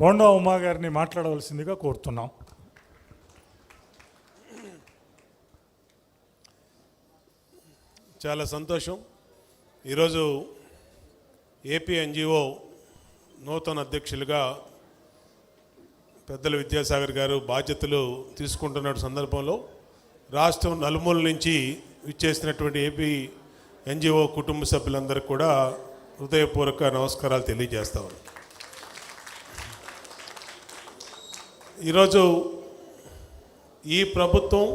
బోండా ఉమా గారిని మాట్లాడవలసిందిగా కోరుతున్నాం. చాలా సంతోషం. ఈరోజు ఏపీ ఎన్జిఓ నూతన అధ్యక్షులుగా పెద్దల విద్యాసాగర్ గారు బాధ్యతలు తీసుకుంటున్న సందర్భంలో రాష్ట్రం నలుమూల నుంచి విచ్చేసినటువంటి ఏపీ ఎన్జిఓ కుటుంబ సభ్యులందరికీ కూడా హృదయపూర్వక నమస్కారాలు తెలియజేస్తాను. ఈరోజు ఈ ప్రభుత్వం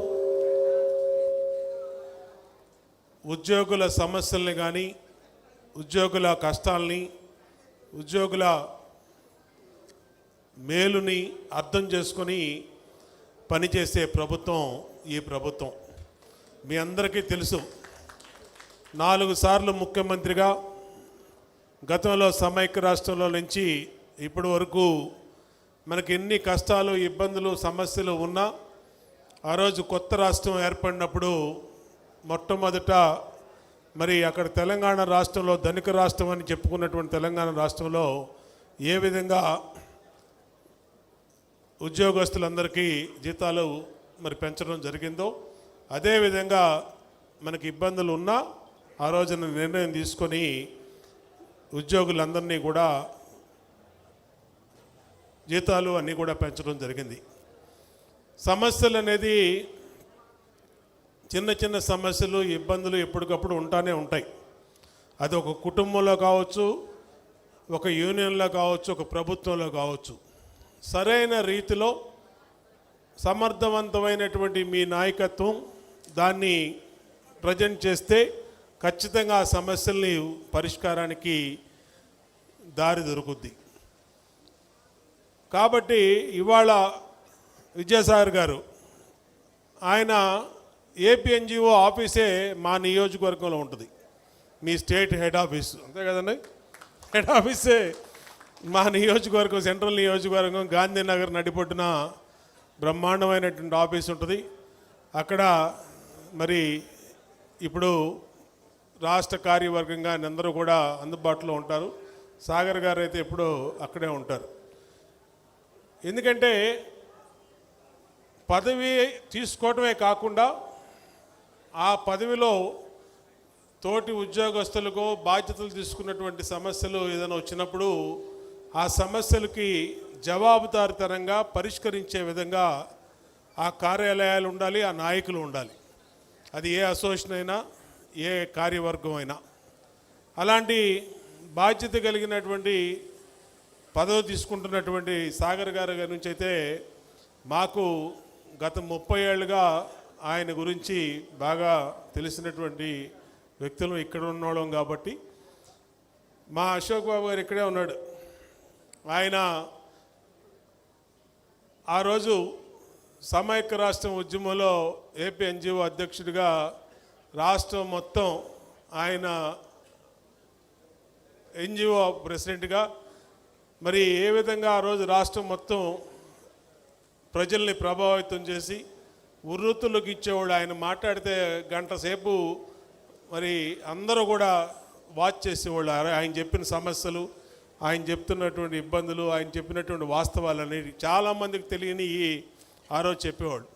ఉద్యోగుల సమస్యల్ని కానీ, ఉద్యోగుల కష్టాలని, ఉద్యోగుల మేలుని అర్థం చేసుకొని పనిచేసే ప్రభుత్వం ఈ ప్రభుత్వం. మీ అందరికీ తెలుసు, 4 సార్లు ముఖ్యమంత్రిగా గతంలో సమైక్య రాష్ట్రంలో నుంచి ఇప్పటి వరకు మనకి ఎన్ని కష్టాలు, ఇబ్బందులు, సమస్యలు ఉన్నా ఆ రోజు కొత్త రాష్ట్రం ఏర్పడినప్పుడు మొట్టమొదట మరి అక్కడ తెలంగాణ రాష్ట్రంలో ధనిక రాష్ట్రం అని చెప్పుకున్నటువంటి తెలంగాణ రాష్ట్రంలో ఏ విధంగా ఉద్యోగస్తులందరికీ జీతాలు మరి పెంచడం జరిగిందో అదేవిధంగా మనకి ఇబ్బందులు ఉన్నా ఆ రోజున నిర్ణయం తీసుకొని ఉద్యోగులందరినీ కూడా జీతాలు అన్నీ కూడా పెంచడం జరిగింది. సమస్యలు అనేది చిన్న చిన్న సమస్యలు, ఇబ్బందులు ఎప్పటికప్పుడు ఉంటానే ఉంటాయి. అది ఒక కుటుంబంలో కావచ్చు, ఒక యూనియన్లో కావచ్చు, ఒక ప్రభుత్వంలో కావచ్చు. సరైన రీతిలో సమర్థవంతమైనటువంటి మీ నాయకత్వం దాన్ని ప్రజెంట్ చేస్తే ఖచ్చితంగా ఆ సమస్యల్ని పరిష్కారానికి దారి దొరుకుద్ది. కాబట్టి ఇవాళ విద్యాసాగర్ గారు ఆయన ఏపీ ఎన్జిఓ ఆఫీసే మా నియోజకవర్గంలో ఉంటుంది. మీ స్టేట్ హెడ్ ఆఫీస్ అంతే కదండి, హెడ్ ఆఫీసే మా నియోజకవర్గం, సెంట్రల్ నియోజకవర్గం గాంధీనగర్ నడిపొడ్డున బ్రహ్మాండమైనటువంటి ఆఫీస్ ఉంటుంది. అక్కడ మరి ఇప్పుడు రాష్ట్ర కార్యవర్గంగా అందరూ కూడా అందుబాటులో ఉంటారు. సాగర్ గారు అయితే ఎప్పుడూ అక్కడే ఉంటారు. ఎందుకంటే పదవి తీసుకోవటమే కాకుండా ఆ పదవిలో తోటి ఉద్యోగస్తులకు బాధ్యతలు తీసుకున్నటువంటి సమస్యలు ఏదైనా వచ్చినప్పుడు ఆ సమస్యలకి జవాబుదారితనంగా పరిష్కరించే విధంగా ఆ కార్యాలయాలు ఉండాలి, ఆ నాయకులు ఉండాలి. అది ఏ అసోసియేషన్ అయినా, ఏ కార్యవర్గం అయినా. అలాంటి బాధ్యత కలిగినటువంటి పదవి తీసుకుంటున్నటువంటి సాగర్ గారి నుంచి అయితే మాకు గత 30 ఏళ్ళుగా ఆయన గురించి బాగా తెలిసినటువంటి వ్యక్తులు ఇక్కడ ఉన్నోళ్ళం కాబట్టి, మా అశోక్ బాబు గారు ఇక్కడే ఉన్నాడు. ఆయన ఆ రోజు సమైక్య రాష్ట్రం ఉద్యమంలో ఏపీ ఎన్జిఓ అధ్యక్షుడిగా రాష్ట్రం మొత్తం ఆయన ఎన్జిఓ ప్రెసిడెంట్గా మరి ఏ విధంగా ఆ రోజు రాష్ట్రం మొత్తం ప్రజల్ని ప్రభావితం చేసి వృత్తులకు ఇచ్చేవాడు. ఆయన మాట్లాడితే గంట సేపు మరి అందరూ కూడా వాచ్ చేసేవాళ్ళు. ఆయన చెప్పిన సమస్యలు, ఆయన చెప్తున్నటువంటి ఇబ్బందులు, ఆయన చెప్పినటువంటి వాస్తవాలు అనేవి చాలామందికి తెలియని ఆ రోజు చెప్పేవాళ్ళు.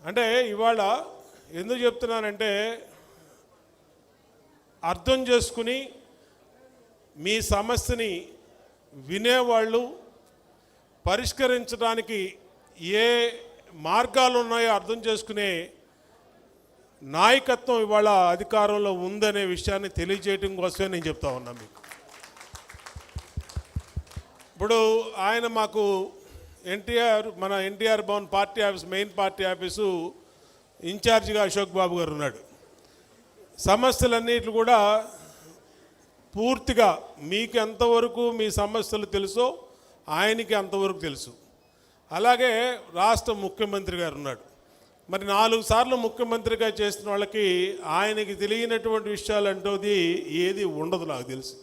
అంటే ఇవాళ ఎందుకు చెప్తున్నానంటే అర్థం చేసుకుని మీ సమస్యని వినేవాళ్ళు, పరిష్కరించడానికి ఏ మార్గాలు ఉన్నాయో అర్థం చేసుకునే నాయకత్వం ఇవాళ అధికారంలో ఉందనే విషయాన్ని తెలియజేయడం కోసమే నేను చెప్తా ఉన్నా మీకు. ఇప్పుడు ఆయన మాకు మన NTR Bhavan party office, main party office ఇన్ఛార్జిగా అశోక్ బాబు గారు ఉన్నాడు. సమస్యలన్నిటి కూడా పూర్తిగా మీకు ఎంతవరకు మీ సమస్యలు తెలుసో ఆయనకి అంతవరకు తెలుసు. అలాగే రాష్ట్ర ముఖ్యమంత్రి గారు ఉన్నాడు. మరి 4 సార్లు ముఖ్యమంత్రిగా చేసిన వాళ్ళకి ఆయనకి తెలియనటువంటి విషయాలు అంటేది ఏది ఉండదు నాకు తెలుసు.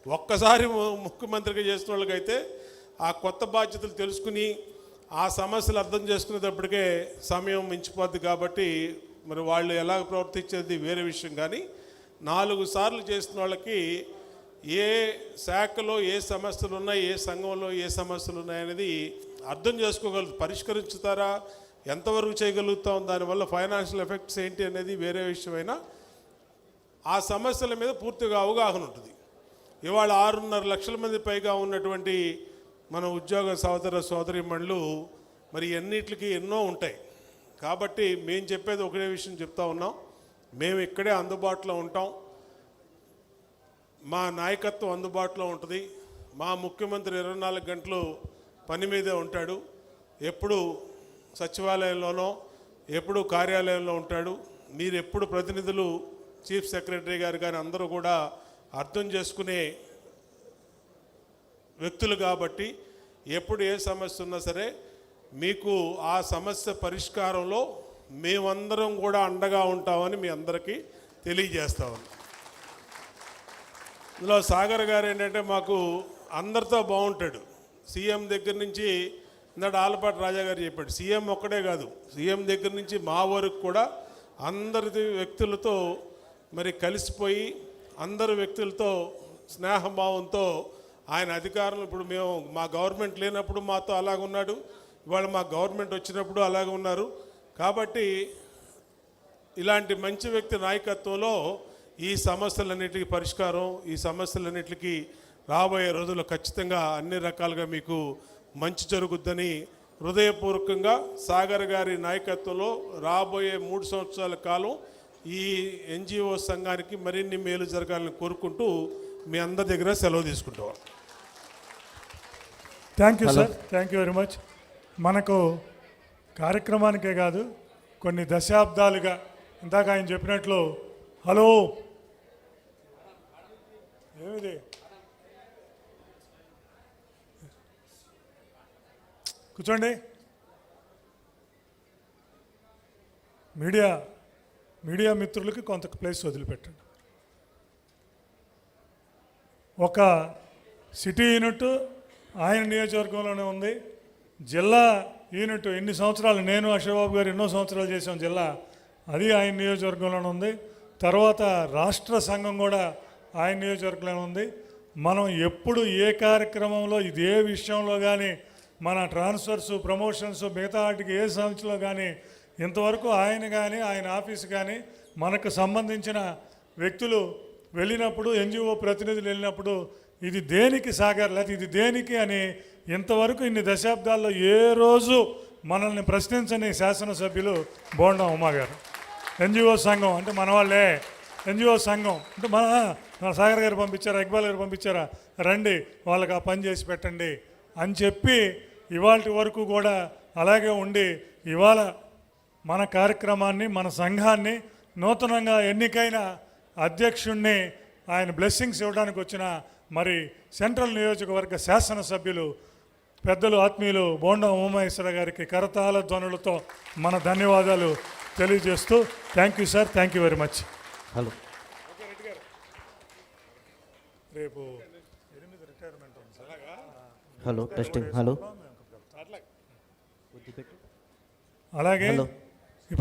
ఒక్కసారి ముఖ్యమంత్రిగా చేసిన వాళ్ళకైతే ఆ కొత్త బాధ్యతలు తెలుసుకుని ఆ సమస్యలు అర్థం చేసుకునేటప్పటికే సమయం మించిపోద్ది. కాబట్టి మరి వాళ్ళు ఎలా ప్రవర్తించేది వేరే విషయం. కానీ 4 సార్లు చేసిన వాళ్ళకి ఏ శాఖలో ఏ సమస్యలు ఉన్నాయి, ఏ సంఘంలో ఏ సమస్యలు ఉన్నాయనేది అర్థం చేసుకోగలుగుతారు. పరిష్కరించుతారా, ఎంతవరకు చేయగలుగుతాం, దానివల్ల ఫైనాన్షియల్ ఎఫెక్ట్స్ ఏంటి అనేది వేరే విషయమైనా ఆ సమస్యల మీద పూర్తిగా అవగాహన ఉంటుంది. ఇవాళ 6.5 లక్షల మంది పైగా ఉన్నటువంటి మన ఉద్యోగ సోదరీమణులు మరి ఎన్నిటికి ఎన్నో ఉంటాయి. కాబట్టి మేము చెప్పేది ఒకటే విషయం చెప్తా ఉన్నాం, మేము ఇక్కడే అందుబాటులో ఉంటాం, మా నాయకత్వం అందుబాటులో ఉంటుంది, మా ముఖ్యమంత్రి 24 గంటలు పని మీదే ఉంటాడు, ఎప్పుడు సచివాలయంలోనో ఎప్పుడు కార్యాలయంలో ఉంటాడు. మీరు ఎప్పుడు ప్రతినిధులు, చీఫ్ సెక్రటరీ గారు కానీ అందరూ కూడా అర్థం చేసుకునే వ్యక్తులు కాబట్టి ఎప్పుడు ఏ సమస్య ఉన్నా సరే మీకు ఆ సమస్య పరిష్కారంలో మేమందరం కూడా అండగా ఉంటామని మీ అందరికీ తెలియజేస్తామని. ఇందులో సాగర్ గారు ఏంటంటే మాకు అందరితో బాగుంటాడు. సీఎం దగ్గర నుంచి ఇందాక ఆలపాటి రాజా గారు చెప్పాడు, సీఎం ఒక్కడే కాదు, సీఎం దగ్గర నుంచి మా వరకు కూడా అందరి వ్యక్తులతో మరి కలిసిపోయి అందరు వ్యక్తులతో స్నేహభావంతో ఆయన అధికారులు, ఇప్పుడు మేము మా గవర్నమెంట్ లేనప్పుడు మాతో అలాగ ఉన్నాడు, ఇవాళ మా గవర్నమెంట్ వచ్చినప్పుడు అలాగే ఉన్నారు. కాబట్టి ఇలాంటి మంచి వ్యక్తి నాయకత్వంలో ఈ సమస్యలన్నిటికీ పరిష్కారం, ఈ సమస్యలన్నిటికీ రాబోయే రోజుల్లో ఖచ్చితంగా అన్ని రకాలుగా మీకు మంచి జరుగుద్దని హృదయపూర్వకంగా సాగర్ గారి నాయకత్వంలో రాబోయే 3 సంవత్సరాల కాలం ఈ ఎన్జిఓ సంఘానికి మరిన్ని మేలు జరగాలని కోరుకుంటూ మీ అందరి దగ్గర సెలవు తీసుకుంటాం. Thank you sir, thank you very much. మనకు కార్యక్రమానికే కాదు కొన్ని దశాబ్దాలుగా ఇందాక ఆయన చెప్పినట్లు, హలో ఏమిది కూర్చోండి, మీడియా మిత్రులకి కొంత ప్లేస్ వదిలిపెట్టండి. ఒక సిటీ యూనిట్ ఆయన నియోజకవర్గంలోనే ఉంది, జిల్లా యూనిట్ ఎన్ని సంవత్సరాలు, నేను అశోబాబు గారు ఎన్నో సంవత్సరాలు చేసాం జిల్లా, అది ఆయన నియోజకవర్గంలోనే ఉంది. తర్వాత రాష్ట్ర సంఘం కూడా ఆయన నియోజకవర్గంలోనే ఉంది. మనం ఎప్పుడు ఏ కార్యక్రమంలో ఇదే విషయంలో కానీ మన ట్రాన్స్ఫర్స్, ప్రమోషన్స్, మిగతా వాటికి ఏ సంస్థలో కానీ ఇంతవరకు ఆయన కానీ ఆయన ఆఫీస్ కానీ మనకు సంబంధించిన వ్యక్తులు వెళ్ళినప్పుడు, ఎన్జిఓ ప్రతినిధులు వెళ్ళినప్పుడు ఇది దేనికి సాగర్, లేకపోతే ఇది దేనికి అని ఇంతవరకు ఇన్ని దశాబ్దాల్లో ఏ రోజు మనల్ని ప్రశ్నించని శాసనసభ్యులు బోండా ఉమా గారు. ఎన్జిఓ సంఘం అంటే మన వాళ్ళే, ఎన్జిఓ సంఘం అంటే మన సాగర్ గారు పంపించారా, ఇక్బాల్ గారు పంపించారా, రండి వాళ్ళకి ఆ పని చేసి పెట్టండి అని చెప్పి ఇవాళ వరకు కూడా అలాగే ఉండి ఇవాళ మన కార్యక్రమాన్ని, మన సంఘాన్ని, నూతనంగా ఎన్నికైన అధ్యక్షుణ్ణి ఆయన బ్లెస్సింగ్స్ ఇవ్వడానికి వచ్చిన మరి సెంట్రల్ నియోజకవర్గ శాసనసభ్యులు పెద్దలు ఆత్మీయులు బోండా ఉమామహేశ్వర గారికి కరతాళ ధ్వనులతో మన ధన్యవాదాలు తెలియజేస్తూ thank you sir, thank you very much. Hello రేపు 8 రిటైర్మెంట్ ఉంది సార్. హలో టెస్టింగ్, హలో అలాగే హలో